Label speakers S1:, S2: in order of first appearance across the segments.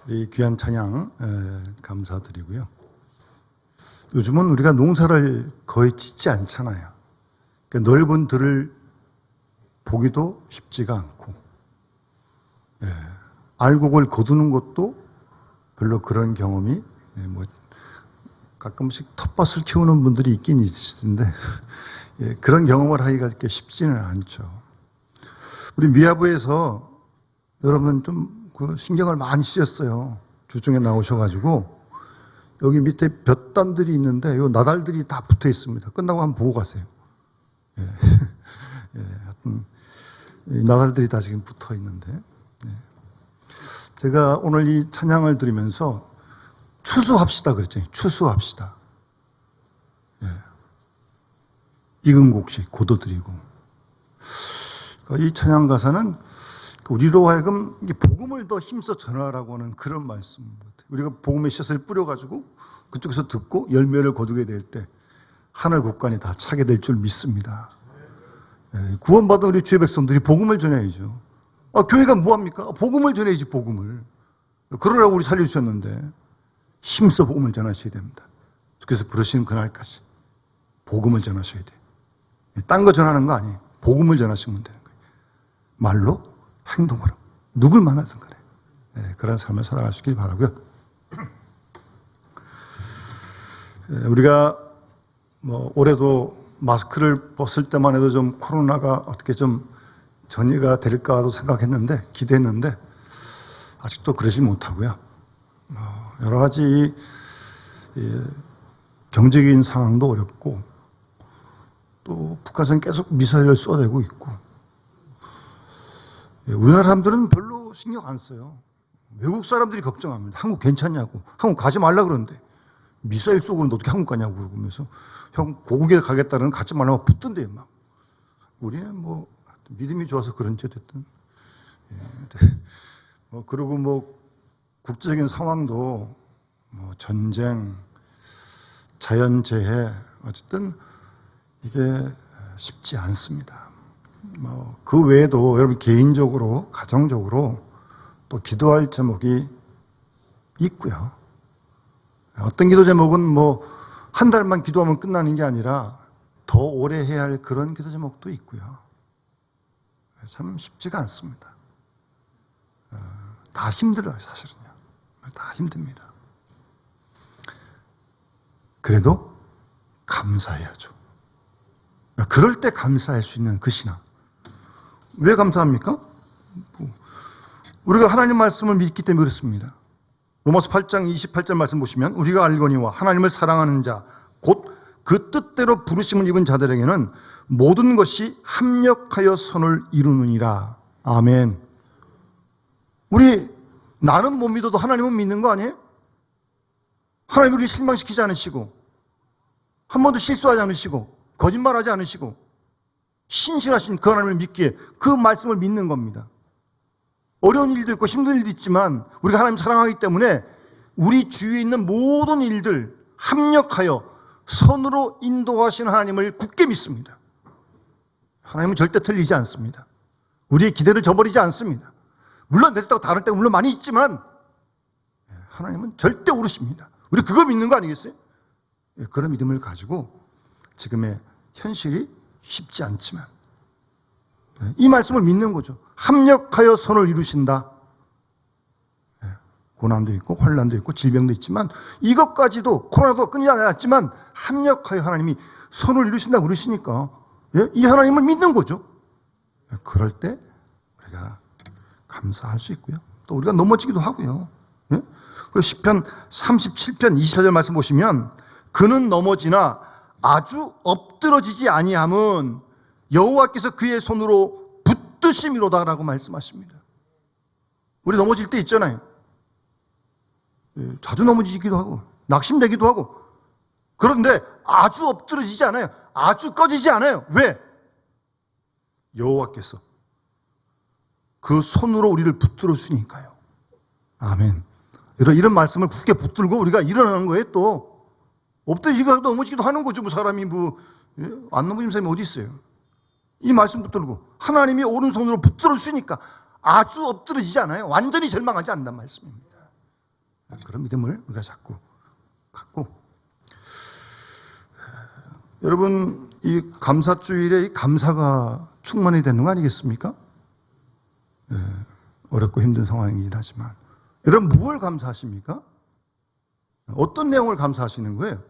S1: 이 귀한 찬양 감사드리고요. 요즘은 우리가 농사를 거의 짓지 않잖아요. 그러니까 넓은 들을 보기도 쉽지가 않고, 알곡을 거두는 것도 별로 그런 경험이, 가끔씩 텃밭을 키우는 분들이 있긴 있으신데, 그런 경험을 하기가 그렇게 쉽지는 않죠. 우리 미아부에서 여러분 좀 그 신경을 많이 쓰셨어요. 주중에 나오셔가지고 여기 밑에 볕단들이 있는데 요 나달들이 다 붙어 있습니다. 끝나고 한번 보고 가세요. 하여튼 나달들이 다 지금 붙어 있는데, 제가 오늘 이 찬양을 들으면서 추수합시다 그랬잖아요. 추수합시다. 익은 곡식 고도드리고. 이 찬양 가사는 우리로 하여금 복음을 더 힘써 전하라고 하는 그런 말씀 같아요. 우리가 복음의 씨앗을 뿌려가지고 그쪽에서 듣고 열매를 거두게 될 때 하늘 곳간이 다 차게 될 줄 믿습니다. 구원받은 우리 주의 백성들이 복음을 전해야죠. 교회가 뭐합니까? 복음을 전해야지, 복음을. 그러라고 우리 살려주셨는데 힘써 복음을 전하셔야 됩니다. 그래서 부르시는 그날까지 복음을 전하셔야 돼요. 딴 거 전하는 거 아니에요. 복음을 전하시면 되는 거예요. 말로, 행동으로, 누굴 만나든 간에 그런 삶을 살아가시길 바라고요. 우리가 올해도 마스크를 벗을 때만 해도 좀 코로나가 어떻게 좀 전이가 될까도 생각했는데, 기대했는데 아직도 그러지 못하고요. 여러 가지 경제적인 상황도 어렵고, 또 북한에서는 계속 미사일을 쏘아대고 있고, 우리나라 사람들은 별로 신경 안 써요. 외국 사람들이 걱정합니다. 한국 괜찮냐고. 한국 가지 말라 그러는데 미사일 쏘고 그러는데 어떻게 한국 가냐고 그러면서, 형 고국에 가겠다는 가지 말라고 붙던데요 막. 우리는 믿음이 좋아서 그런지 어쨌든. 그리고 국제적인 상황도 전쟁, 자연재해, 어쨌든 이게 쉽지 않습니다. 그 외에도 여러분 개인적으로, 가정적으로 또 기도할 제목이 있고요. 어떤 기도 제목은 한 달만 기도하면 끝나는 게 아니라 더 오래 해야 할 그런 기도 제목도 있고요. 참 쉽지가 않습니다. 다 힘들어요, 사실은요. 다 힘듭니다. 그래도 감사해야죠. 그럴 때 감사할 수 있는 그 신앙. 왜 감사합니까? 우리가 하나님 말씀을 믿기 때문에 그렇습니다. 로마서 8장 28절 말씀 보시면, 우리가 알거니와 하나님을 사랑하는 자, 곧 그 뜻대로 부르심을 입은 자들에게는 모든 것이 합력하여 선을 이루느니라. 아멘. 나는 못 믿어도 하나님은 믿는 거 아니에요? 하나님 우리를 실망시키지 않으시고, 한 번도 실수하지 않으시고, 거짓말하지 않으시고, 신실하신 그 하나님을 믿기에 그 말씀을 믿는 겁니다. 어려운 일도 있고 힘든 일도 있지만 우리가 하나님 사랑하기 때문에 우리 주위에 있는 모든 일들 합력하여 선으로 인도하시는 하나님을 굳게 믿습니다. 하나님은 절대 틀리지 않습니다. 우리의 기대를 저버리지 않습니다. 물론 내 뜻하고 다를 때가 물론 많이 있지만 하나님은 절대 오르십니다. 우리 그거 믿는 거 아니겠어요? 그런 믿음을 가지고 지금의 현실이 쉽지 않지만 이 말씀을 믿는 거죠. 합력하여 선을 이루신다. 고난도 있고 환난도 있고 질병도 있지만 이것까지도, 코로나도 끊이지 않았지만 합력하여 하나님이 선을 이루신다고 그러시니까 이 하나님을 믿는 거죠. 그럴 때 우리가 감사할 수 있고요. 또 우리가 넘어지기도 하고요. 그 시편 37편 24절 말씀 보시면, 그는 넘어지나 아주 엎드러지지 아니함은 여호와께서 그의 손으로 붙드심이로다라고 말씀하십니다. 우리 넘어질 때 있잖아요. 자주 넘어지기도 하고 낙심되기도 하고, 그런데 아주 엎드러지지 않아요. 아주 꺼지지 않아요. 왜? 여호와께서 그 손으로 우리를 붙들어 주니까요. 아멘. 이런 말씀을 굳게 붙들고 우리가 일어나는 거예요. 또 엎드리기도 넘어지기도 하는 거죠. 사람이 안 넘어지는 사람이 어디 있어요? 이 말씀 붙들고 하나님이 오른손으로 붙들어 주시니까 아주 엎드러지지 않아요. 완전히 절망하지 않는단 말씀입니다. 그런 믿음을 우리가 자꾸 갖고, 여러분 이 감사주일에 이 감사가 충만이 되는 거 아니겠습니까? 어렵고 힘든 상황이긴 하지만 여러분 무엇을 감사하십니까? 어떤 내용을 감사하시는 거예요?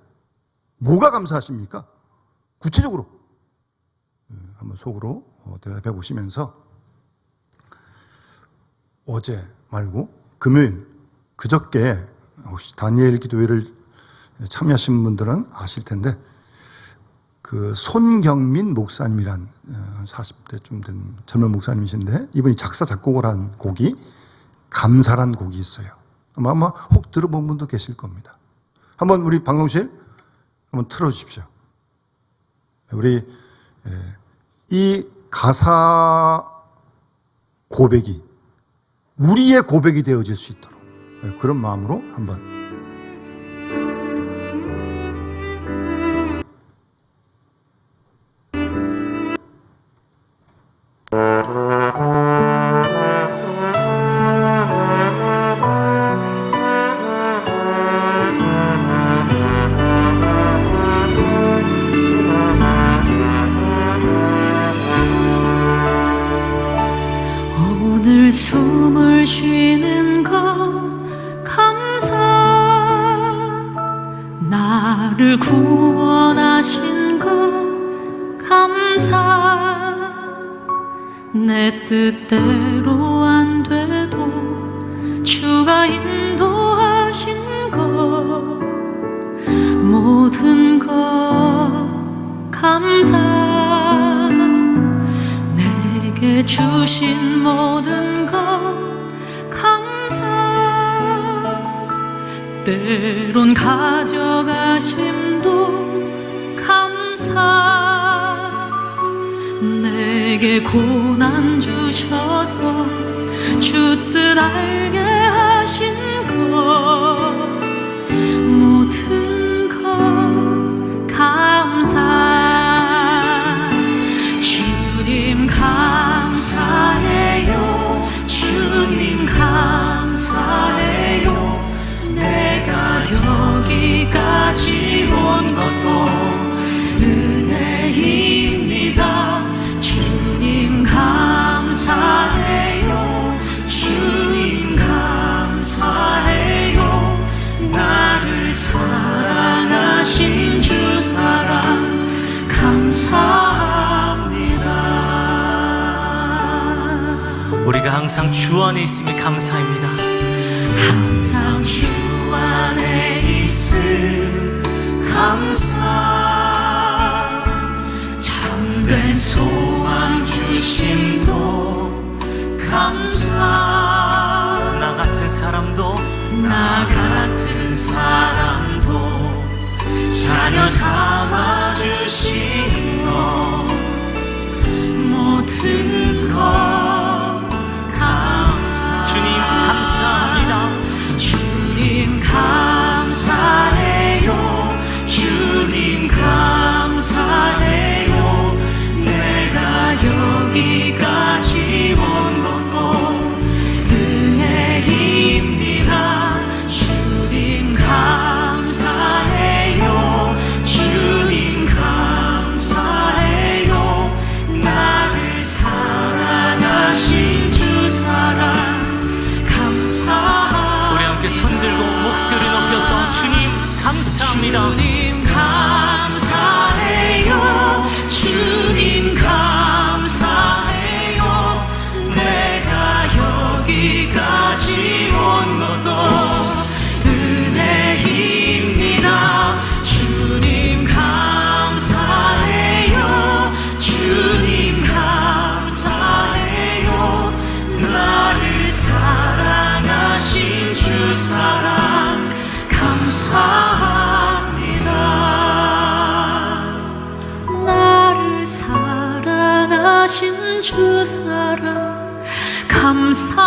S1: 뭐가 감사하십니까? 구체적으로 한번 속으로 대답해 보시면서, 어제 말고 금요일, 그저께 혹시 다니엘 기도회를 참여하신 분들은 아실 텐데, 그 손경민 목사님이란 40대쯤 된 젊은 목사님이신데, 이분이 작사 작곡을 한 곡이 감사란 곡이 있어요. 아마 혹 들어본 분도 계실 겁니다. 한번 우리 방송실 한번 틀어주십시오. 우리 이 가사 고백이 우리의 고백이 되어질 수 있도록 그런 마음으로 한번.
S2: 오늘 숨을 쉬는 것 감사, 나를 구원하신 것 감사, 내 뜻대로 안 돼도 주가 인도하신 것, 모든 것 감사, 내게 주신 모든 것 감사, 때론 가져가심도 감사, 내게 고난 주셔서 주 뜻 알게 하신 것, 모든 것 감사. 주님 감사해요, 주님 감사해요, 내가 여기까지 온 것도 은혜입니다. 주님 감사해요, 주님 감사해요, 나를 사랑하신 주 사랑 감사합니다.
S3: 우리가 항상 주 안에 있음이 감사입니다.
S2: 항상 주 안에 있음 감사, 참된 소망 주심도 감사,
S3: 나 같은 사람도
S2: 자녀 삼아 주신 것, 모든 것 감사.
S3: 주님 감사합니다.
S2: 주님 감사해요, 주님 감사해요, 내가 여기까지 온 것도 은혜입니다. 주님 감사해요, 주님 감사해요, 나를 사랑하신 주 사랑 감사합니다.
S3: 우리 함께 손들고 목소리 높여서 주님 감사합니다.
S2: 주님 감사해요, 주님 감사해요, 내가 여기까지 온 것도 은혜입니다. 주님 감사해요, 주님 감사해요, 나를 사랑하신 주 사랑 감사합니다. 나를 사랑하신 주 사랑 감사합니다.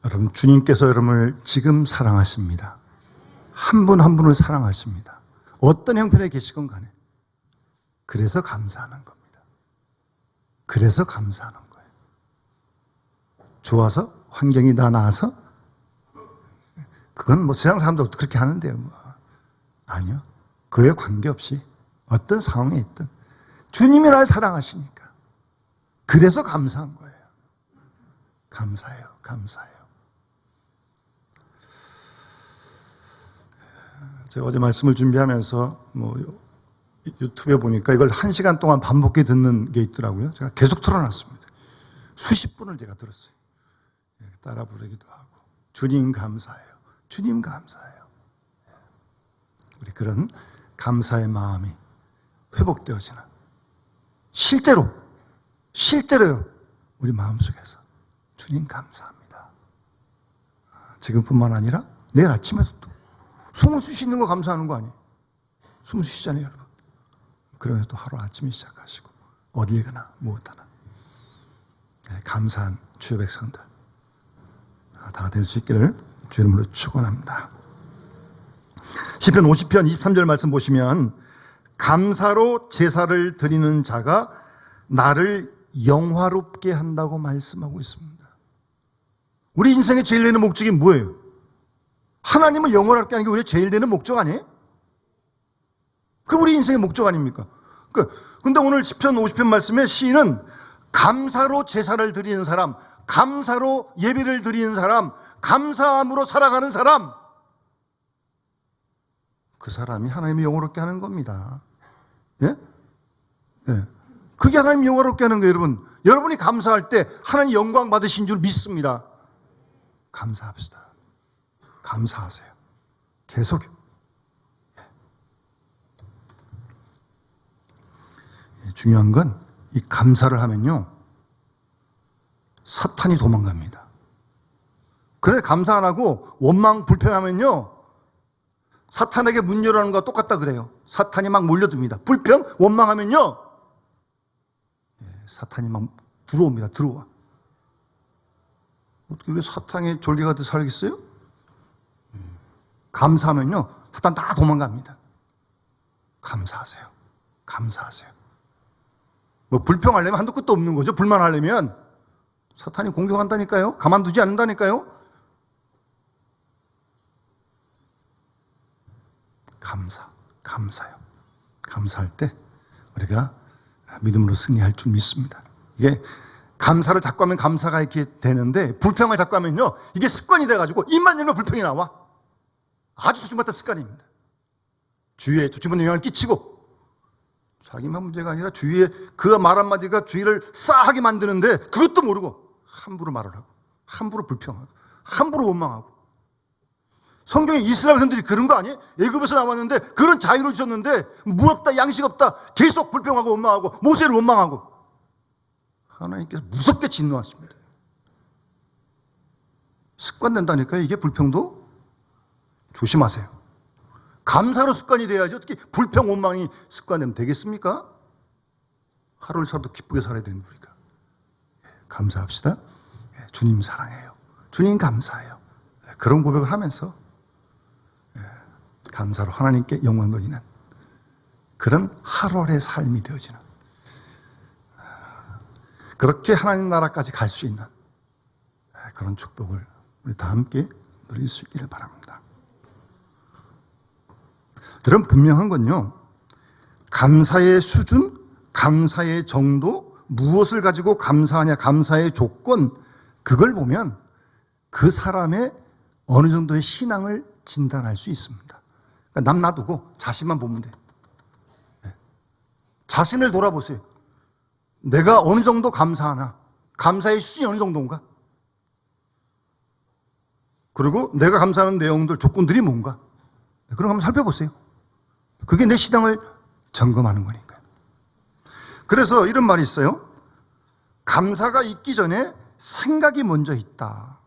S1: 여러분, 주님께서 여러분을 지금 사랑하십니다. 한 분 한 분을 사랑하십니다. 어떤 형편에 계시건 간에. 그래서 감사하는 겁니다. 그래서 감사하는 거예요. 좋아서? 환경이 다 나아서? 그건 뭐 세상 사람도 그렇게 하는데요. 뭐. 아니요. 그에 관계없이 어떤 상황에 있든 주님이 날 사랑하시니까. 그래서 감사한 거예요. 감사해요. 감사해요. 제가 어제 말씀을 준비하면서 유튜브에 보니까 이걸 1시간 동안 반복해 듣는 게 있더라고요. 제가 계속 틀어놨습니다. 수십 분을 제가 들었어요. 따라 부르기도 하고. 주님 감사해요. 주님 감사해요. 우리 그런 감사의 마음이 회복되어지는 실제로요. 우리 마음속에서 주님 감사합니다. 지금뿐만 아니라 내일 아침에도 또 숨을 쉴 수 있는 거 감사하는 거 아니에요? 숨을 쉬시잖아요, 여러분. 그러면 또 하루 아침에 시작하시고 어딜 가나 무엇 하나 감사한 주의 백성들 다 될 수 있기를 주의 이름으로 축원합니다. 시편 50편 23절 말씀 보시면 감사로 제사를 드리는 자가 나를 영화롭게 한다고 말씀하고 있습니다. 우리 인생의 제일 되는 목적이 뭐예요? 하나님을 영화롭게 하는 게 우리의 제일 되는 목적 아니에요? 그 우리 인생의 목적 아닙니까? 근데 오늘 시편 50편 말씀에 시인은 감사로 제사를 드리는 사람, 감사로 예배를 드리는 사람, 감사함으로 살아가는 사람, 그 사람이 하나님을 영화롭게 하는 겁니다. 예? 예. 그게 하나님 영화롭게 하는 거예요, 여러분. 여러분이 감사할 때 하나님 영광 받으신 줄 믿습니다. 감사합시다. 감사하세요. 계속. 중요한 건 이 감사를 하면요, 사탄이 도망갑니다. 그래, 감사 안 하고 원망 불평하면요, 사탄에게 문 열어놓은 거와 똑같다 그래요. 사탄이 막 몰려듭니다. 불평, 원망하면요, 사탄이 막 들어옵니다. 들어와. 어떻게 왜 사탄의 졸개가 더 살겠어요? 감사하면요, 사탄 다 도망갑니다. 감사하세요. 감사하세요. 뭐 불평하려면 한도 끝도 없는 거죠. 불만하려면 사탄이 공격한다니까요. 가만두지 않는다니까요. 감사요. 감사할 때 우리가 믿음으로 승리할 줄 믿습니다. 이게 감사를 자꾸 하면 감사가 이렇게 되는데 불평을 자꾸 하면요, 이게 습관이 돼가지고 입만 열면 불평이 나와. 아주 조심받던 습관입니다. 주위에 주춤한 영향을 끼치고 자기만 문제가 아니라 주위에 그 말 한마디가 주위를 싸하게 만드는데 그것도 모르고 함부로 말을 하고 함부로 불평하고 함부로 원망하고. 성경에 이스라엘 선들이 그런 거 아니에요? 애굽에서 나왔는데 그런 자유를 주셨는데 물 없다, 양식 없다, 계속 불평하고 원망하고 모세를 원망하고. 하나님께서 무섭게 진노하십니다. 습관된다니까요. 이게 불평도. 조심하세요. 감사로 습관이 돼야지 어떻게 불평 원망이 습관되면 되겠습니까? 하루를 살아도 기쁘게 살아야 되는 우리가. 감사합시다. 주님 사랑해요. 주님 감사해요. 그런 고백을 하면서 감사로 하나님께 영광 돌리는 그런 하루의 삶이 되어지는, 그렇게 하나님 나라까지 갈 수 있는 그런 축복을 우리 다 함께 누릴 수 있기를 바랍니다. 여러분, 분명한 건요, 감사의 수준, 감사의 정도, 무엇을 가지고 감사하냐, 감사의 조건, 그걸 보면 그 사람의 어느 정도의 신앙을 진단할 수 있습니다. 그러니까 남 놔두고 자신만 보면 돼요. 자신을 돌아보세요. 내가 어느 정도 감사하나, 감사의 수준이 어느 정도인가, 그리고 내가 감사하는 내용들, 조건들이 뭔가, 그런 거 한번 살펴보세요. 그게 내 신앙을 점검하는 거니까요. 그래서 이런 말이 있어요. 감사가 있기 전에 생각이 먼저 있다.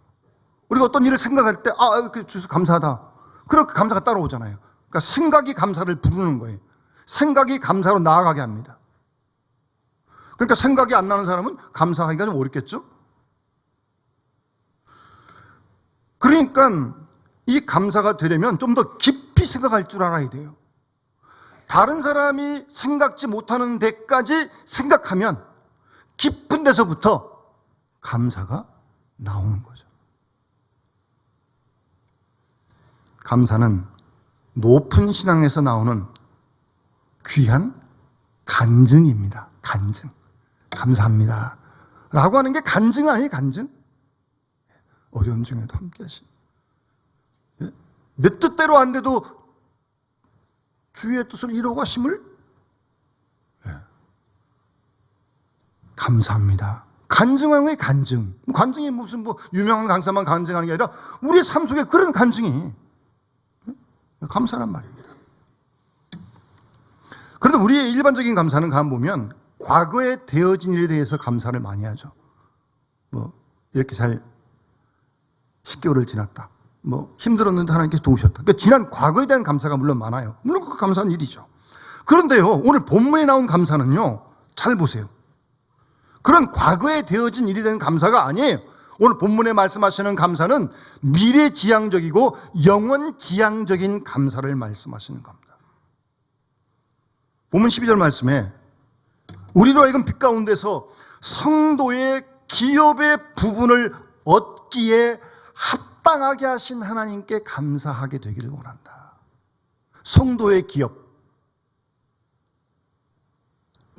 S1: 우리가 어떤 일을 생각할 때, 이렇게 주셔서 감사하다. 그렇게 감사가 따라오잖아요. 그러니까 생각이 감사를 부르는 거예요. 생각이 감사로 나아가게 합니다. 그러니까 생각이 안 나는 사람은 감사하기가 좀 어렵겠죠? 그러니까 이 감사가 되려면 좀 더 깊이 생각할 줄 알아야 돼요. 다른 사람이 생각지 못하는 데까지 생각하면 깊은 데서부터 감사가 나오는 거죠. 감사는 높은 신앙에서 나오는 귀한 간증입니다. 간증. 감사합니다 라고 하는 게 간증 아니에요? 간증? 어려운 중에도 함께 하신, 내 뜻대로 안 돼도 주의 뜻을 이루고 하심을 감사합니다. 간증하는 게 간증. 간증이 무슨 유명한 강사만 간증하는 게 아니라 우리의 삶 속에 그런 간증이 감사란 말입니다. 그런데 우리의 일반적인 감사는 가보면 과거에 되어진 일에 대해서 감사를 많이 하죠. 이렇게 잘 10개월을 지났다. 힘들었는데 하나님께서 도우셨다. 그러니까 지난 과거에 대한 감사가 물론 많아요. 물론 그 감사한 일이죠. 그런데요, 오늘 본문에 나온 감사는요, 잘 보세요. 그런 과거에 되어진 일에 대한 감사가 아니에요. 오늘 본문에 말씀하시는 감사는 미래지향적이고 영원지향적인 감사를 말씀하시는 겁니다. 본문 12절 말씀에 우리로 하여금 빛 가운데서 성도의 기업의 부분을 얻기에 합당하게 하신 하나님께 감사하게 되기를 원한다. 성도의 기업.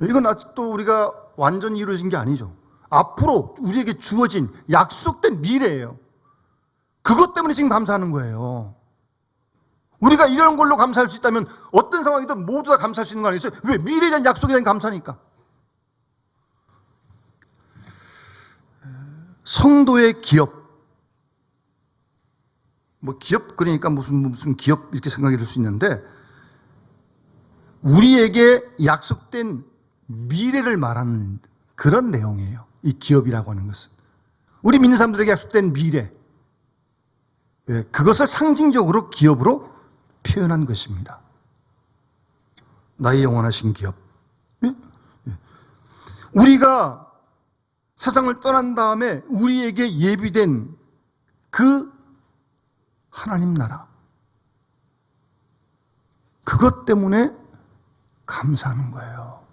S1: 이건 아직도 우리가 완전히 이루어진 게 아니죠. 앞으로 우리에게 주어진 약속된 미래예요. 그것 때문에 지금 감사하는 거예요. 우리가 이런 걸로 감사할 수 있다면 어떤 상황이든 모두 다 감사할 수 있는 거 아니겠어요? 왜? 미래에 대한 약속에 대한 감사니까. 성도의 기업. 기업 그러니까 무슨 기업 이렇게 생각이 들 수 있는데, 우리에게 약속된 미래를 말하는 그런 내용이에요. 이 기업이라고 하는 것은 우리 믿는 사람들에게 약속된 미래, 그것을 상징적으로 기업으로 표현한 것입니다. 나의 영원하신 기업. 우리가 세상을 떠난 다음에 우리에게 예비된 그 하나님 나라, 그것 때문에 감사하는 거예요.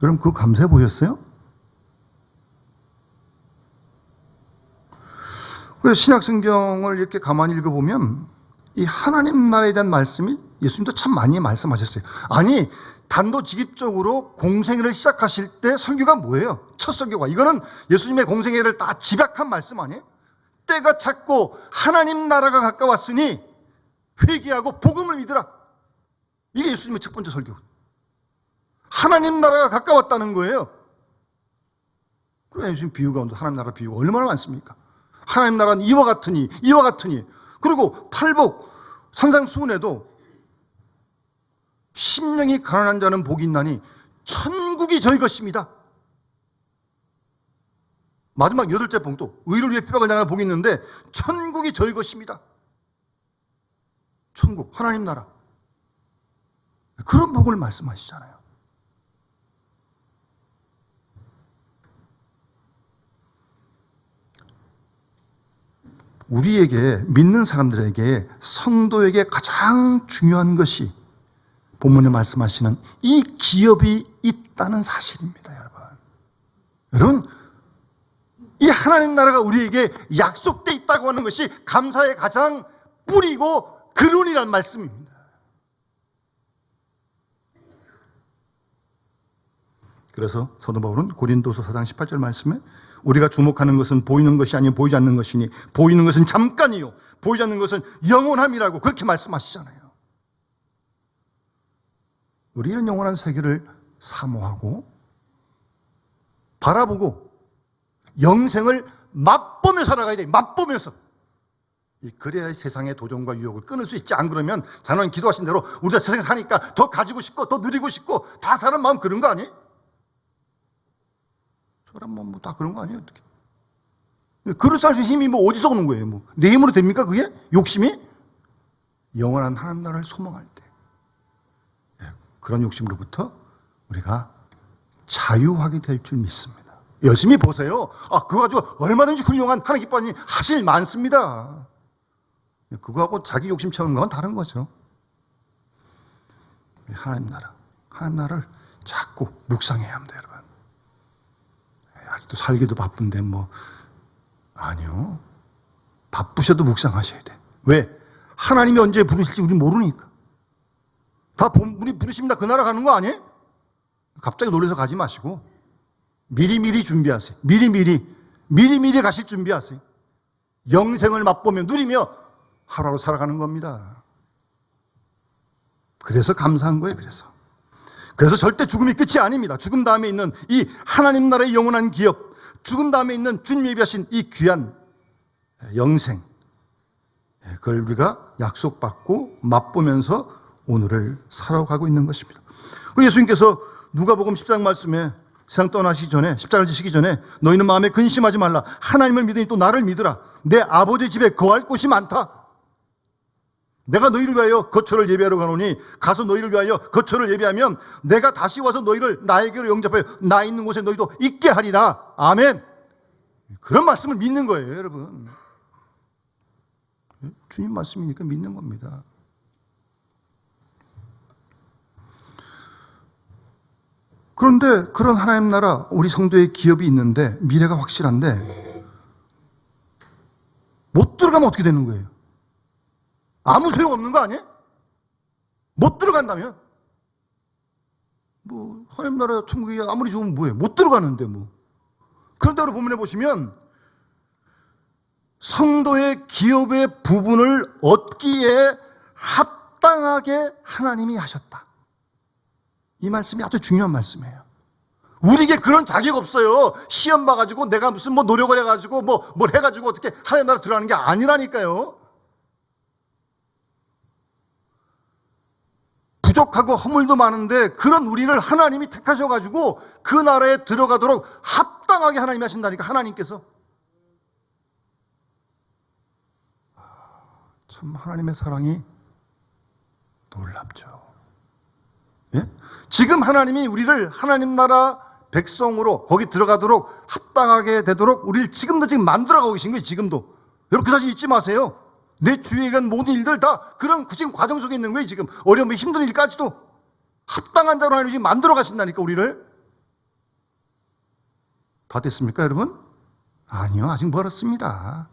S1: 여러분, 그거 감사해 보셨어요? 신약 성경을 이렇게 가만히 읽어보면 이 하나님 나라에 대한 말씀이 예수님도 참 많이 말씀하셨어요. 아니, 단도직입적으로 공생애를 시작하실 때 설교가 뭐예요? 첫 설교가. 이거는 예수님의 공생애를 다 집약한 말씀 아니에요? 때가 찼고 하나님 나라가 가까웠으니 회개하고 복음을 믿으라. 이게 예수님의 첫 번째 설교. 하나님 나라가 가까웠다는 거예요. 그래, 요즘 비유 가운데 하나님 나라 비유가 얼마나 많습니까? 하나님 나라는 이와 같으니, 이와 같으니. 그리고 팔복, 산상수훈에도 심령이 가난한 자는 복이 있나니 천국이 저희 것입니다. 마지막 8째 봉도, 의를 위해 피박을 당하는 복이 있는데 천국이 저희 것입니다. 천국, 하나님 나라. 그런 복을 말씀하시잖아요. 우리에게, 믿는 사람들에게, 성도에게 가장 중요한 것이 본문에 말씀하시는 이 기업이 있다는 사실입니다, 여러분. 여러분, 이 하나님 나라가 우리에게 약속돼 있다고 하는 것이 감사의 가장 뿌리고 근원이라는 말씀입니다. 그래서 사도 바울은 고린도서 4장 18절 말씀에 우리가 주목하는 것은 보이는 것이 아니요 보이지 않는 것이니 보이는 것은 잠깐이요 보이지 않는 것은 영원함이라고 그렇게 말씀하시잖아요. 우리 이런 영원한 세계를 사모하고 바라보고 영생을 맛보며 살아가야 돼. 맛보면서. 그래야 세상의 도전과 유혹을 끊을 수 있지. 안 그러면 자녀님 기도하신 대로 우리가 세상에 사니까 더 가지고 싶고 더 누리고 싶고 다 사는 마음 그런 거 아니에요? 사람 다 그런 거 아니에요? 어떻게? 그릇 쌀 수 힘이 어디서 오는 거예요? 내 힘으로 됩니까? 그게? 욕심이? 영원한 하나님 나라를 소망할 때 그런 욕심으로부터 우리가 자유하게 될 줄 믿습니다. 열심히 보세요. 그거 가지고 얼마든지 훌륭한 하나님 기뻐하는 일 하실 일 많습니다. 그거하고 자기 욕심 채우는 건 다른 거죠. 하나님 나라를 자꾸 묵상해야 합니다, 여러분. 아직도 살기도 바쁜데 아니요. 바쁘셔도 묵상하셔야 돼. 왜? 하나님이 언제 부르실지 우리 모르니까. 다 우리 부르십니다. 그 나라 가는 거 아니에요? 갑자기 놀라서 가지 마시고 미리미리 준비하세요. 미리미리 가실 준비하세요. 영생을 맛보며 누리며 하루하루 살아가는 겁니다. 그래서 감사한 거예요. 그래서 절대 죽음이 끝이 아닙니다. 죽음 다음에 있는 이 하나님 나라의 영원한 기업, 죽음 다음에 있는 주님이 예비하신 이 귀한 영생, 그걸 우리가 약속받고 맛보면서 오늘을 살아가고 있는 것입니다. 예수님께서 누가복음 10장 말씀에 세상 떠나시기 전에, 십자가를 지시기 전에 너희는 마음에 근심하지 말라. 하나님을 믿으니 또 나를 믿으라. 내 아버지 집에 거할 곳이 많다. 내가 너희를 위하여 거처를 예비하러 가노니 가서 너희를 위하여 거처를 예비하면 내가 다시 와서 너희를 나에게로 영접하여 나 있는 곳에 너희도 있게 하리라. 아멘. 그런 말씀을 믿는 거예요, 여러분. 주님 말씀이니까 믿는 겁니다. 그런데 그런 하나님 나라, 우리 성도의 기업이 있는데 미래가 확실한데 못 들어가면 어떻게 되는 거예요? 아무 소용없는 거 아니에요? 못 들어간다면? 하나님 나라 천국이 아무리 좋으면 뭐예요? 못 들어가는데 그런데 우리 본문에 보시면 성도의 기업의 부분을 얻기에 합당하게 하나님이 하셨다. 이 말씀이 아주 중요한 말씀이에요. 우리에게 그런 자격 없어요. 시험 봐가지고 내가 무슨 노력을 해가지고 뭘 해가지고 어떻게 하나님 나라 들어가는 게 아니라니까요. 부족하고 허물도 많은데 그런 우리를 하나님이 택하셔가지고 그 나라에 들어가도록 합당하게 하나님이 하신다니까, 하나님께서. 참 하나님의 사랑이 놀랍죠. 예? 지금 하나님이 우리를 하나님 나라 백성으로 거기 들어가도록 합당하게 되도록 우리를 지금 만들어가고 계신 거예요. 지금도. 여러분 그 사실 잊지 마세요. 내 주위에 있는 모든 일들 다 그런 지금 과정 속에 있는 거예요. 지금 어려운 힘든 일까지도 합당한 자로 하나님이 지금 만들어 가신다니까, 우리를. 다 됐습니까, 여러분? 아니요, 아직 멀었습니다.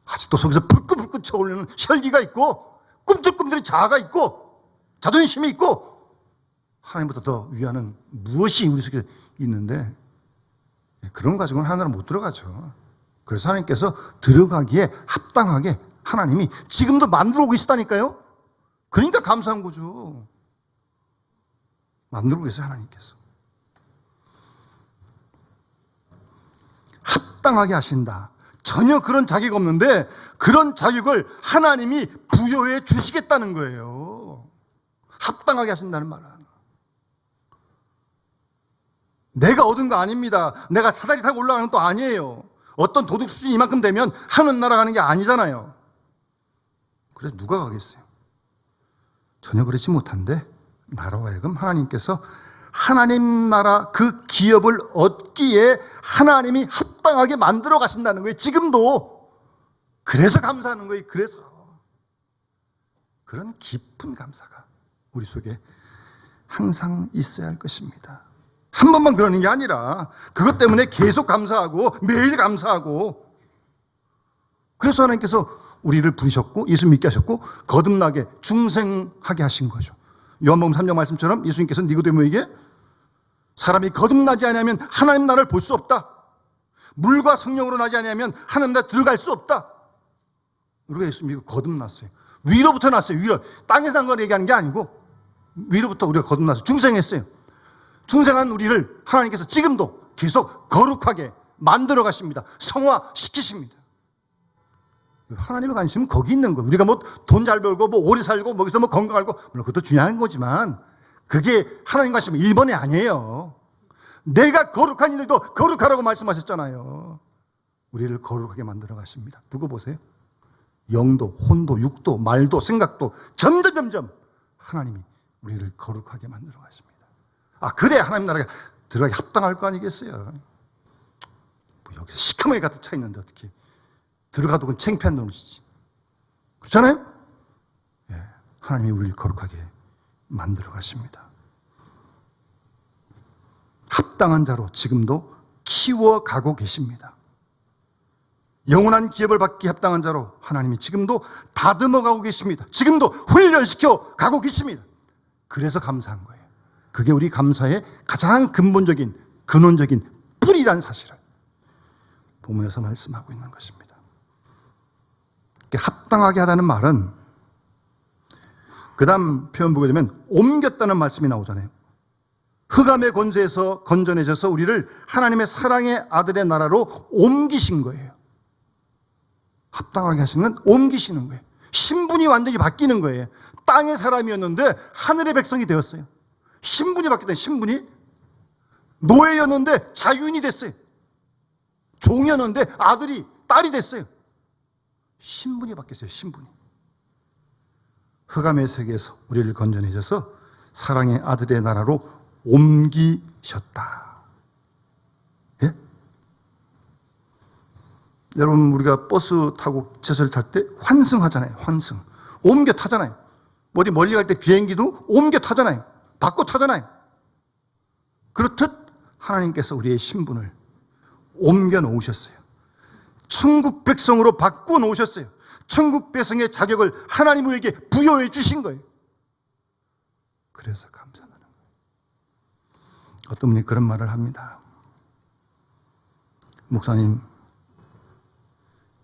S1: 아직도 속에서 불끈불끈 쳐오르는 혈기가 있고 꿈틀꿈틀이 자아가 있고 자존심이 있고 하나님보다 더 위하는 무엇이 우리 속에 있는데 그런 거 가지고는 하나님 나라 못 들어가죠. 그래서 하나님께서 들어가기에 합당하게 하나님이 지금도 만들고 계시다니까요. 그러니까 감사한 거죠. 만들고 계세요, 하나님께서. 합당하게 하신다. 전혀 그런 자격 없는데 그런 자격을 하나님이 부여해 주시겠다는 거예요. 합당하게 하신다는 말은. 내가 얻은 거 아닙니다. 내가 사다리 타고 올라가는 것도 아니에요. 어떤 도덕 수준이 이만큼 되면 하늘 나라 가는 게 아니잖아요. 그래서 누가 가겠어요? 전혀 그렇지 못한데 나로 하여금 하나님께서 하나님 나라 그 기업을 얻기에 하나님이 합당하게 만들어 가신다는 거예요. 지금도. 그래서 감사하는 거예요. 그래서. 그런 깊은 감사가 우리 속에 항상 있어야 할 것입니다. 한 번만 그러는 게 아니라 그것 때문에 계속 감사하고 매일 감사하고, 그래서 하나님께서 우리를 부르셨고 예수 믿게 하셨고 거듭나게 중생하게 하신 거죠. 요한복음 3장 말씀처럼 예수님께서 니고데모에게 사람이 거듭나지 않으면 하나님 나라를 볼 수 없다. 물과 성령으로 나지 않으면 하나님 나라 들어갈 수 없다. 우리가 예수 믿고 거듭났어요. 위로부터 났어요. 위로. 땅에서 난 걸 얘기하는 게 아니고 위로부터 우리가 거듭나서 중생했어요. 중생한 우리를 하나님께서 지금도 계속 거룩하게 만들어 가십니다. 성화시키십니다. 하나님의 관심은 거기 있는 거예요. 우리가 돈 잘 벌고 오래 살고 거기서 건강하고, 물론 그것도 중요한 거지만 그게 하나님 관심은 1번이 아니에요. 내가 거룩한 이들도 거룩하라고 말씀하셨잖아요. 우리를 거룩하게 만들어 가십니다. 두고 보세요. 영도, 혼도, 육도, 말도, 생각도 점점 하나님이 우리를 거룩하게 만들어 가십니다. 그래 하나님 나라가 들어가기 합당할 거 아니겠어요. 여기서 시커멓게 가득 차 있는데 어떻게 들어가도 그건 창피한 놈이지. 그렇잖아요? 예, 하나님이 우리를 거룩하게 만들어 가십니다. 합당한 자로 지금도 키워가고 계십니다. 영원한 기업을 받기 합당한 자로 하나님이 지금도 다듬어 가고 계십니다. 지금도 훈련시켜 가고 계십니다. 그래서 감사한 거예요. 그게 우리 감사의 가장 근본적인, 근원적인 뿌리란 사실을 본문에서 말씀하고 있는 것입니다. 합당하게 하다는 말은 그 다음 표현 보게 되면 옮겼다는 말씀이 나오잖아요. 흑암의 권세에서 건져내셔서 우리를 하나님의 사랑의 아들의 나라로 옮기신 거예요. 합당하게 하시는 건 옮기시는 거예요. 신분이 완전히 바뀌는 거예요. 땅의 사람이었는데 하늘의 백성이 되었어요. 신분이 바뀌다. 신분이 노예였는데 자유인이 됐어요. 종이었는데 아들이 딸이 됐어요. 신분이 바뀌었어요. 신분이. 흑암의 세계에서 우리를 건져내셔서 사랑의 아들의 나라로 옮기셨다. 예? 여러분, 우리가 버스 타고 지하철 탈 때 환승하잖아요. 환승. 옮겨 타잖아요. 어디 멀리 갈 때 비행기도 옮겨 타잖아요. 바꿔 타잖아요. 그렇듯 하나님께서 우리의 신분을 옮겨 놓으셨어요. 천국 백성으로 바꾸어 놓으셨어요. 천국 백성의 자격을 하나님 우리에게 부여해 주신 거예요. 그래서 감사하는 거예요. 어떤 분이 그런 말을 합니다. 목사님,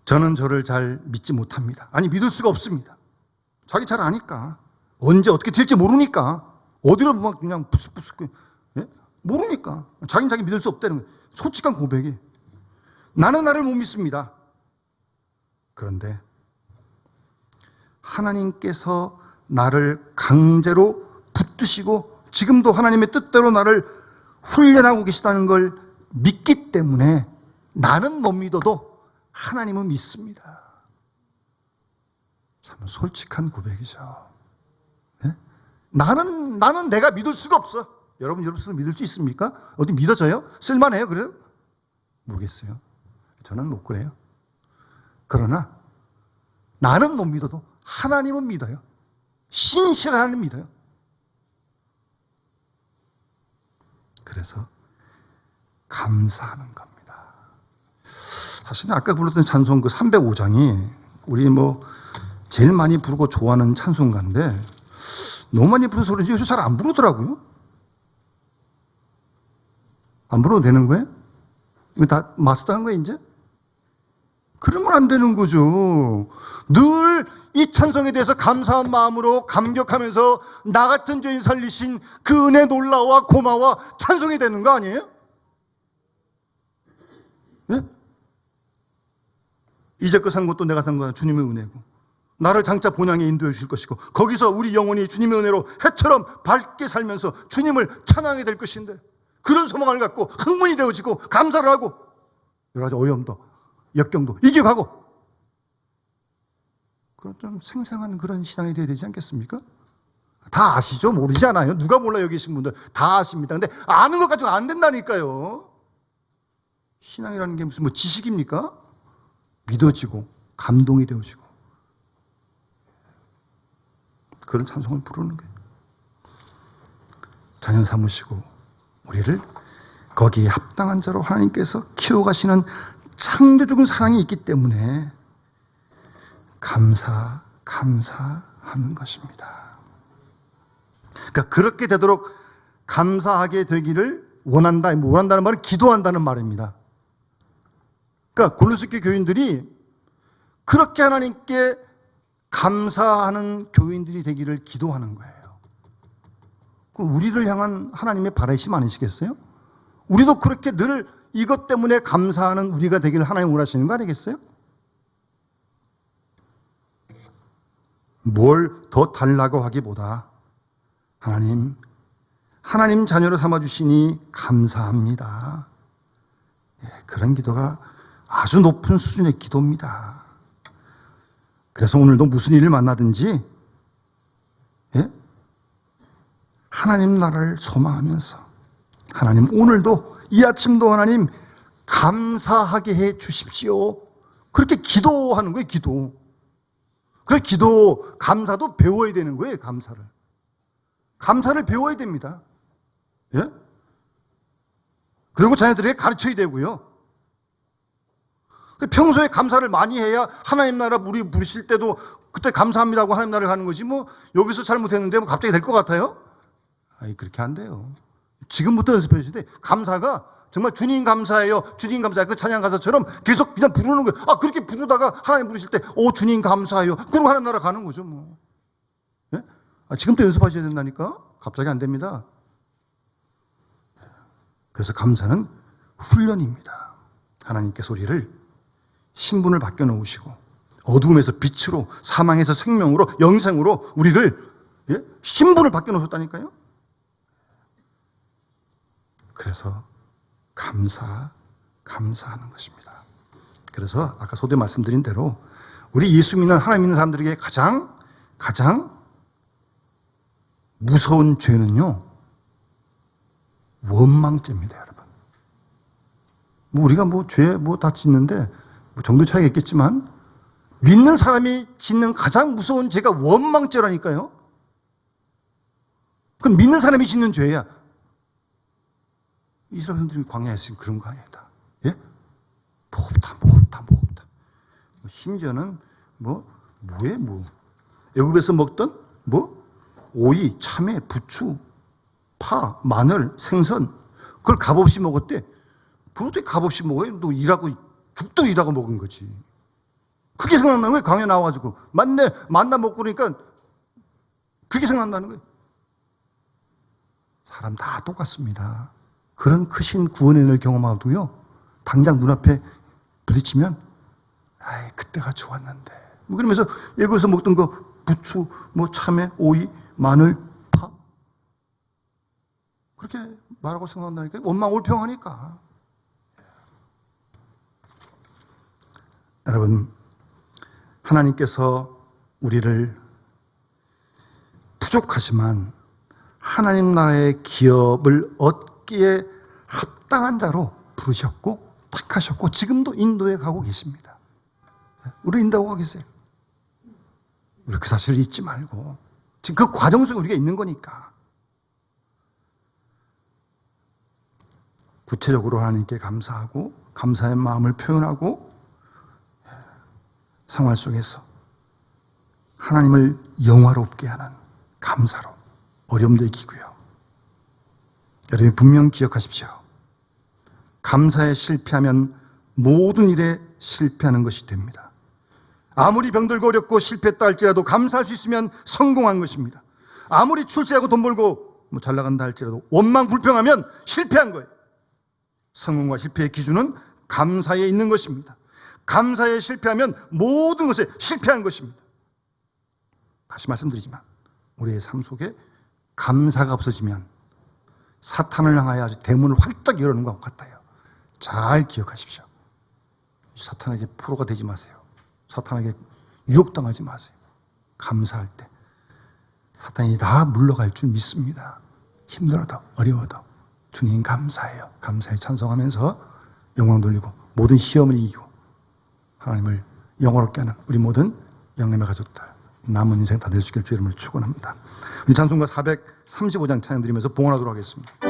S1: 저는 저를 잘 믿지 못합니다. 아니, 믿을 수가 없습니다. 자기 잘 아니까. 언제 어떻게 될지 모르니까. 어디로 막 그냥 부스부스, 예? 모르니까. 자기는 자기 믿을 수 없다는 거예요. 솔직한 고백이. 나는 나를 못 믿습니다. 그런데 하나님께서 나를 강제로 붙드시고 지금도 하나님의 뜻대로 나를 훈련하고 계시다는 걸 믿기 때문에 나는 못 믿어도 하나님은 믿습니다. 참 솔직한 고백이죠. 네? 나는 내가 믿을 수가 없어. 여러분 스스로 믿을 수 있습니까? 어디 믿어져요? 쓸만해요? 그래요? 모르겠어요. 저는 못 그래요. 그러나 나는 못 믿어도 하나님은 믿어요. 신실한 하나님 믿어요. 그래서 감사하는 겁니다. 사실은 아까 불렀던 찬송 그 305장이 우리 제일 많이 부르고 좋아하는 찬송가인데 너무 많이 부르는 소리인지 요즘 잘 안 부르더라고요. 안 불러도 되는 거예요? 이거 다 마스터한 거예요, 이제? 그러면 안 되는 거죠. 늘 이 찬송에 대해서 감사한 마음으로 감격하면서 나 같은 죄인 살리신 그 은혜 놀라워 고마워 찬송이 되는 거 아니에요? 네? 이제껏 산 것도 내가 산 거야. 주님의 은혜고. 나를 장차 본향에 인도해 주실 것이고 거기서 우리 영혼이 주님의 은혜로 해처럼 밝게 살면서 주님을 찬양하게 될 것인데 그런 소망을 갖고 흥분이 되어지고 감사를 하고 여러 가지 어려움도 역경도 이겨가고 그런 좀 생생한 그런 신앙이 되어야 되지 않겠습니까? 다 아시죠? 모르지 않아요? 누가 몰라 여기 계신 분들 다 아십니다. 근데 아는 것 가지고 안 된다니까요. 신앙이라는 게 무슨 지식입니까? 믿어지고 감동이 되어지고 그런 찬송을 부르는 거예요. 자녀 삼으시고 우리를 거기에 합당한 자로 하나님께서 키워가시는 창조적인 사랑이 있기 때문에 감사하는 것입니다. 그러니까 그렇게 되도록 감사하게 되기를 원한다는 말은 기도한다는 말입니다. 그러니까 골로새 교인들이 그렇게 하나님께 감사하는 교인들이 되기를 기도하는 거예요. 그럼 우리를 향한 하나님의 바라심 아니시겠어요? 우리도 그렇게 늘 이것 때문에 감사하는 우리가 되기를 하나님 원하시는 거 아니겠어요? 뭘 더 달라고 하기보다 하나님 자녀로 삼아주시니 감사합니다. 그런 기도가 아주 높은 수준의 기도입니다. 그래서 오늘도 무슨 일을 만나든지 하나님 나라를 소망하면서 하나님 오늘도 이 아침도 하나님 감사하게 해 주십시오. 그렇게 기도하는 거예요, 기도. 그 기도, 감사도 배워야 되는 거예요, 감사를. 감사를 배워야 됩니다. 예? 그리고 자녀들에게 가르쳐야 되고요. 평소에 감사를 많이 해야 하나님 나라 우리 부르실 때도 그때 감사합니다 하고 하나님 나라를 가는 거지, 뭐 여기서 잘못했는데 뭐 갑자기 될 것 같아요? 아이, 그렇게 안 돼요. 지금부터 연습해 주실 때 감사가 정말 주님 감사해요, 주님 감사해요, 그 찬양 가사처럼 계속 그냥 부르는 거예요. 아, 그렇게 부르다가 하나님 부르실 때 오 주님 감사해요, 그리고 하나님 나라 가는 거죠 뭐. 예? 아, 지금부터 연습하셔야 된다니까. 갑자기 안 됩니다. 그래서 감사는 훈련입니다. 하나님께서 우리를 신분을 바뀌어 놓으시고 어두움에서 빛으로, 사망에서 생명으로, 영생으로 우리를, 예? 신분을 바뀌어 놓으셨다니까요. 그래서 감사하는 것입니다. 그래서 아까 소대 말씀드린 대로 우리 예수 믿는, 하나님 믿는 사람들에게 가장 무서운 죄는요, 원망죄입니다, 여러분. 뭐 우리가 뭐 죄 다 짓는데 뭐 정도 차이가 있겠지만 믿는 사람이 짓는 가장 무서운 죄가 원망죄라니까요. 그건 믿는 사람이 짓는 죄야. 이스라엘 사람들이 광야에 있으면 그런 거 아니다. 예? 뭐 없다. 심지어는 애굽에서 먹던 오이, 참외, 부추, 파, 마늘, 생선, 그걸 값없이 먹었대. 그걸 어떻게 값없이 먹어요? 너 죽도 일하고 먹은 거지. 그게 생각나는 거예요. 광야 나와가지고 만나 먹고 그러니까 그게 생각나는 거예요. 사람 다 똑같습니다. 그런 크신 구원의 은혜를 경험하고요, 당장 눈앞에 부딪히면 아이, 그때가 좋았는데. 그러면서 애굽에서 먹던 거 부추, 참외, 오이, 마늘, 파, 그렇게 말하고 생각한다니까. 원망 올평하니까. 여러분, 하나님께서 우리를 부족하지만 하나님 나라의 기업을 얻기에 합당한 자로 부르셨고 택하셨고 지금도 인도에 가고 계십니다. 우리 인도하고 계세요. 우리 그 사실을 잊지 말고 지금 그 과정 속에 우리가 있는 거니까 구체적으로 하나님께 감사하고 감사의 마음을 표현하고 생활 속에서 하나님을 영화롭게 하는 감사로 어려움도 이기고요. 여러분 분명 기억하십시오. 감사에 실패하면 모든 일에 실패하는 것이 됩니다. 아무리 병들고 어렵고 실패했다 할지라도 감사할 수 있으면 성공한 것입니다. 아무리 출세하고 돈 벌고 잘 나간다 할지라도 원망 불평하면 실패한 거예요. 성공과 실패의 기준은 감사에 있는 것입니다. 감사에 실패하면 모든 것에 실패한 것입니다. 다시 말씀드리지만 우리의 삶 속에 감사가 없어지면 사탄을 향하여 아주 대문을 활짝 열어놓은 것 같아요. 잘 기억하십시오. 사탄에게 포로가 되지 마세요. 사탄에게 유혹당하지 마세요. 감사할 때 사탄이 다 물러갈 줄 믿습니다. 힘들어도 어려워도 주님 감사해요. 감사에 찬송하면서 영광 돌리고 모든 시험을 이기고 하나님을 영화롭게 하는 우리 모든 영림의 가족들 남은 인생 다 될 수 있길 주의 이름으로 축원합니다. 우리 찬송가 435장 찬양 드리면서 봉헌하도록 하겠습니다.